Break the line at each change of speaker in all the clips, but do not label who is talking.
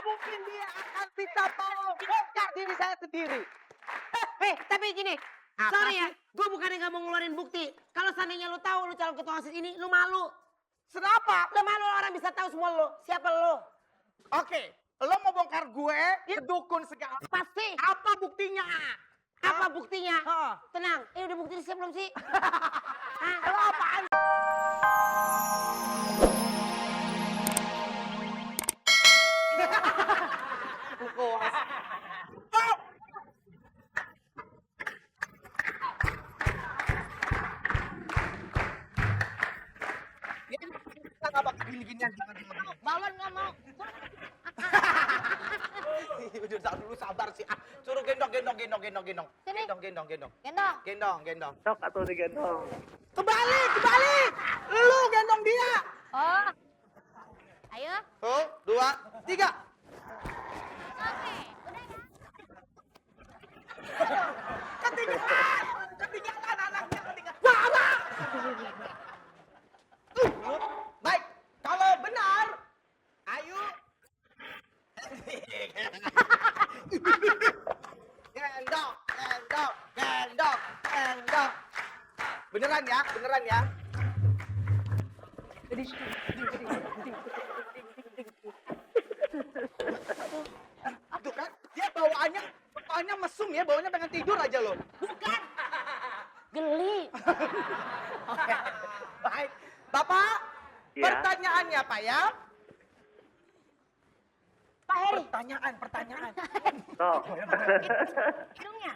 mungkin dia akan bisa membongkar diri saya sendiri.
Tapi gini,
Apa
sorry ya,
sih?
gue bukannya gak mau ngeluarin bukti. Kalau seandainya lu tahu lu calon ketua OSIS ini, lu malu.
Kenapa?
Lu malu orang bisa tahu semua lu. Siapa lu?
Oke, lo mau bongkar gue ke dukun segala.
Pasti.
Apa buktinya?
Apa buktinya?
Hah.
Tenang, ini udah bukti siap belum sih? Hah?
Lo apaan?
Puas.
Oh! Ya, kita nggak bakal gini-ginian, jangan.
Bawan nggak mau.
Udah dulu sabar sih. Suruh gendong.
Sini.
Gendong.
Gendong.
Sok atau digendong.
Kebalik. Lu gendong dia.
Oh. Ayo.
Tuh, 2, 3.
Oke. Udah ya.
Ketinggalan anaknya, ketinggalan. Baik, kalau benar, ayo. Gendong. Beneran ya. Tuh kan, dia bawaannya mesum ya, bawaannya pengen tidur aja loh.
Bukan. Geli.
Oke, baik. Bapak,
Ya.
pertanyaannya Pak ya?
Pak Heri.
Pertanyaan.
Sok.
Hidungnya.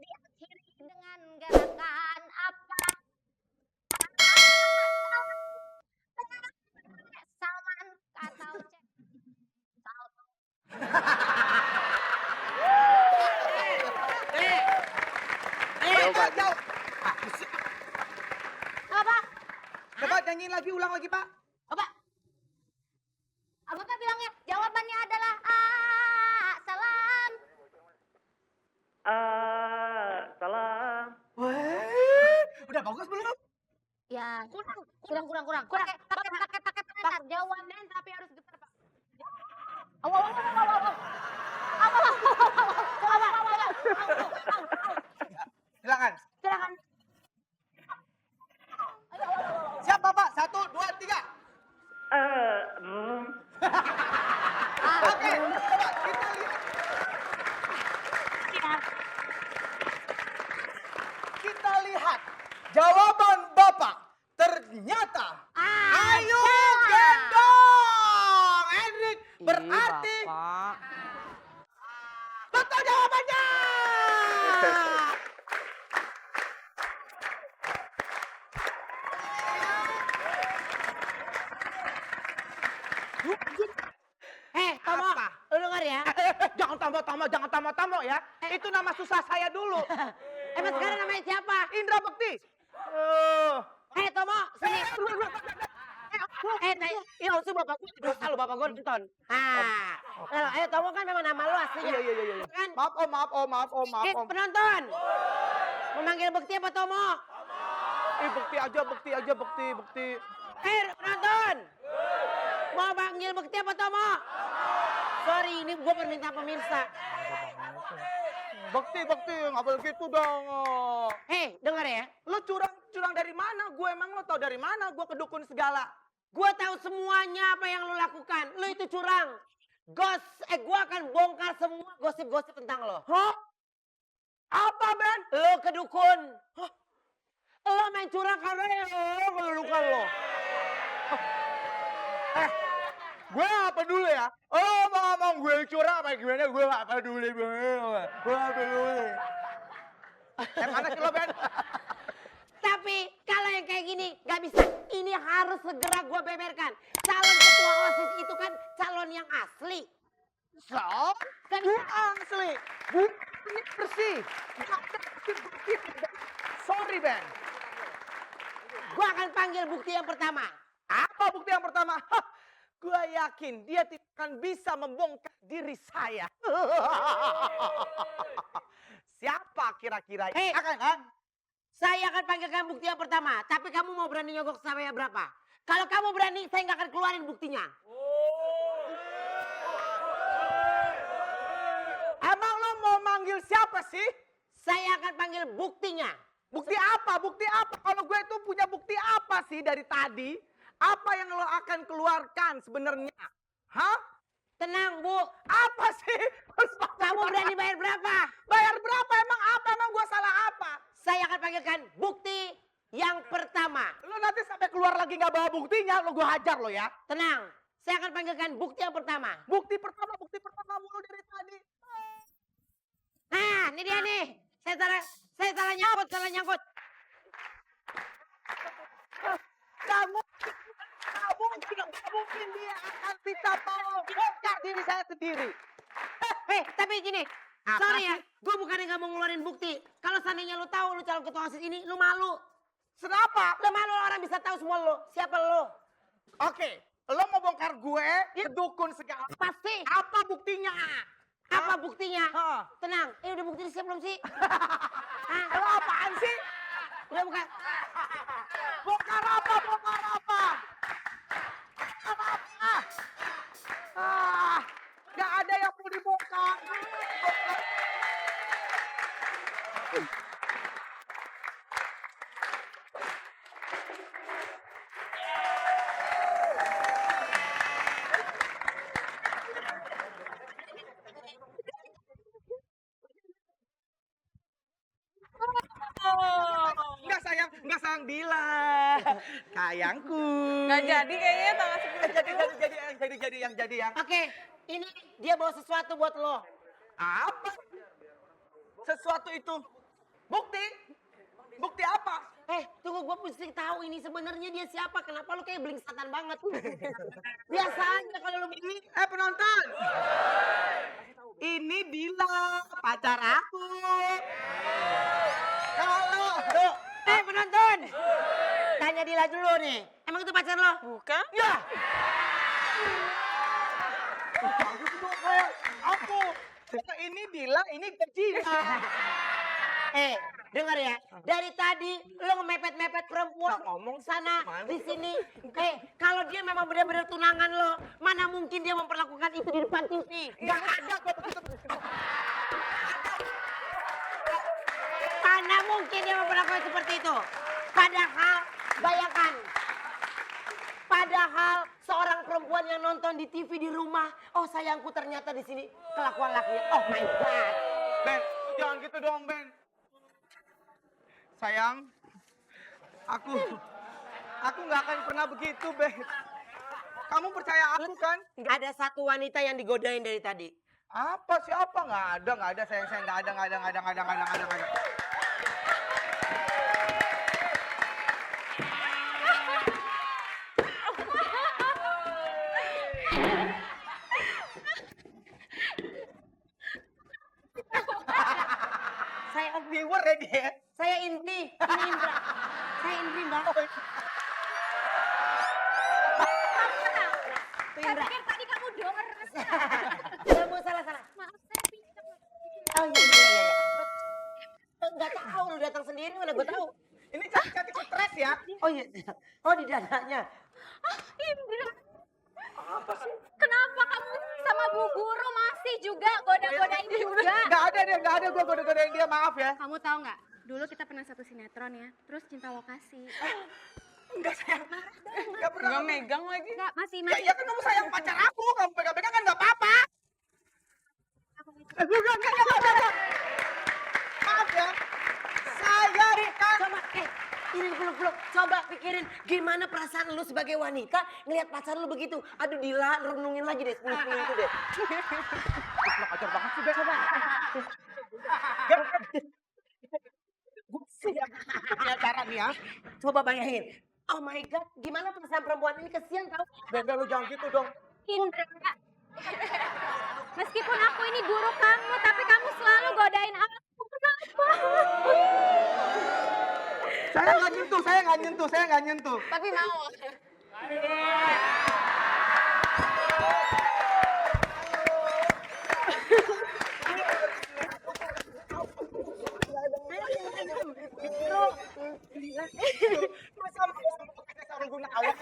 Diakhiri dengan gerakan apa? Salman atau cek? Salto.
Jauh.
Apa?
Coba nyanyiin lagi, ulang lagi Pak.
Apa? Apa bilangnya? Jawabannya adalah salam.
Salam.
Wah, udah bagus belum?
Ya, kurang. Pakai pengantar. Jawaban tapi harus getar, Pak.
Silakan.
Silakan.
Siap Bapak, 1, 2, 3. Oke, coba kita lihat. Kita lihat jawaban Bapak. Ternyata ayo gendong. Hendrik berarti betul jawabannya.
Tomo,
Apa?
lu denger ya?
Jangan tambah ya. Itu nama susah saya dulu.
Emang sekarang namanya siapa?
Indra Bekti.
Tomo, sini. Iya, usah bapak gue dosa lu, bapak gue nonton. Ayo Tomo kan memang nama lu aslinya.
Iya.
Kan?
Maaf om.
Penonton. Memanggil Bekti apa Tomo?
Bekti aja, Bekti.
Penonton. Mau panggil Bekti apa Tomo? Sorry, ini gue permintaan pemirsa.
Bekti, nggak boleh gitu dong.
Denger ya.
Lo curang dari mana? Gue emang lo tau dari mana? Gue kedukun segala.
Gue tahu semuanya apa yang lu lakukan. Lu itu curang. Gue akan bongkar semua gosip-gosip tentang lo.
Hah? Apa Ben?
Lo kedukun. Lo main curang karena lo kedudukan lo.
Gue gak peduli ya. Oh mau ngomong gue curang apa gimana? Gue gak peduli. Gue gak peduli. Mana sih lo Ben?
Tapi kalau yang kayak gini gak bisa. Ini harus segera gue beberkan. Calon ketua OSIS itu kan calon yang asli.
So?
Gak
Gue
bisa.
asli. Gue ini bersih. Sorry Ben.
Gue akan panggil bukti yang pertama.
Apa bukti yang pertama? Gue yakin dia tidak akan bisa membongkar diri saya. Siapa kira-kira?
Hei.
Akan, ha?
Saya akan panggilkan bukti yang pertama. Tapi kamu mau berani nyogok saya berapa? Kalau kamu berani, saya nggak akan keluarin buktinya.
Emang lo mau manggil siapa sih?
Saya akan panggil buktinya.
Bukti apa? Bukti apa? Kalau gue tuh punya bukti apa sih dari tadi? Apa yang lo akan keluarkan sebenarnya? Hah?
Tenang, Bu.
Apa sih?
Kamu berani bayar berapa?
Bayar berapa? Emang apa? Emang gue salah apa?
Saya akan panggilkan bukti yang pertama.
Lo nanti sampai keluar lagi nggak bawa buktinya, lo gue hajar lo ya.
Tenang, saya akan panggilkan bukti yang pertama.
Bukti pertama mulu dari tadi.
Nah, ini dia nih. Saya salah nyangkut.
Kamu tidak mungkin dia akan bisa bongkar diri saya sendiri.
Tapi gini.
Apa
Sorry ya,
sih?
gue bukannya gak mau ngeluarin bukti. Kalau seandainya lu tahu lu calon ketua OSIS ini, lu malu.
Kenapa?
Lu malu orang bisa tahu semua lu. Siapa lu?
Oke, lo mau bongkar gue, dukun segala.
Pasti.
Apa buktinya?
Apa buktinya?
Hah?
Tenang, ini udah bukti siap belum sih? Hah?
Lo apaan sih?
Udah bukan?
Bongkar apa? Bongkar apa? Apa? Gak ada yang perlu dibongkar. Enggak sayang Bila. Sayangku.
Nggak jadi kayaknya tanggal 10.
Jadi yang.
Oke, ini dia bawa sesuatu buat lo.
Apa? Sesuatu itu. Bukti? Bukti apa?
Tunggu, gue mesti tahu ini sebenarnya dia siapa. Kenapa lu kayak blingsatan banget? Biasa aja kalau lu begini.
Penonton. Ini Bila, pacar aku. Kalau
Penonton. Tanya Dila dulu nih. Emang itu pacar lo?
Bukan?
ya. Aku. Ini Bila, ini Gina.
Dengar ya. Dari tadi lo ngemepet-mepet perempuan
ngomong
sana
mana?
di sini. Kalau dia memang benar-benar tunangan lo, mana mungkin dia memperlakukan itu di depan TV?
Enggak ada kok begitu.
Mana mungkin dia memperlakukan seperti itu? Padahal, bayangkan. Padahal seorang perempuan yang nonton di TV di rumah, oh sayangku ternyata di sini kelakuan lakinya. Oh my God.
Ben, jangan gitu dong, Ben. Sayang, aku nggak akan pernah begitu, Ben. Kamu percaya aku kan?
Ada satu wanita yang digodain dari tadi.
Apa siapa? Nggak ada sayang, nggak ada.
Saya
Viewer ya dia.
Saya Indri, ini Indra. Saya Indri, Mbak. Itu
Saya
Indra.
pikir tadi kamu Doris.
Kamu salah.
Maaf, saya pinjam.
Oh iya. Enggak tahu lu datang sendiri, mana gue tahu.
Ini cantik stres ya.
Oh iya. Oh di dadanya.
Indra. Kenapa kamu sama Bu Guru masih juga goda-godain juga?
Nggak ada gue goda-godain dia, maaf ya.
Kamu tahu nggak? Dulu kita pernah satu sinetron ya, terus cinta lokasi.
Enggak sayang. Nggak pernah.
Nggak megang lagi.
Enggak, masih.
Ya kan kamu sayang pacar aku, kamu pegang-pegang kan nggak apa-apa. Enggak. Maaf ya. Saya kan.
Coba, ini peluk-peluk. Coba pikirin gimana perasaan lu sebagai wanita ngelihat pacar lu begitu. Aduh Dila, renungin lagi deh 10 itu deh.
Ajar banget sih, Ben. Coba. Gue punya cara nih ya.
Coba bayangin. Oh my God, gimana perasaan perempuan ini, kesian tau.
Ben, lu jangan gitu dong.
Indra. Meskipun aku ini guru kamu, tapi kamu selalu godain aku. Kenapa?
Saya nggak nyentuh.
Tapi mau.
Masa mau pakai sarung guna awak?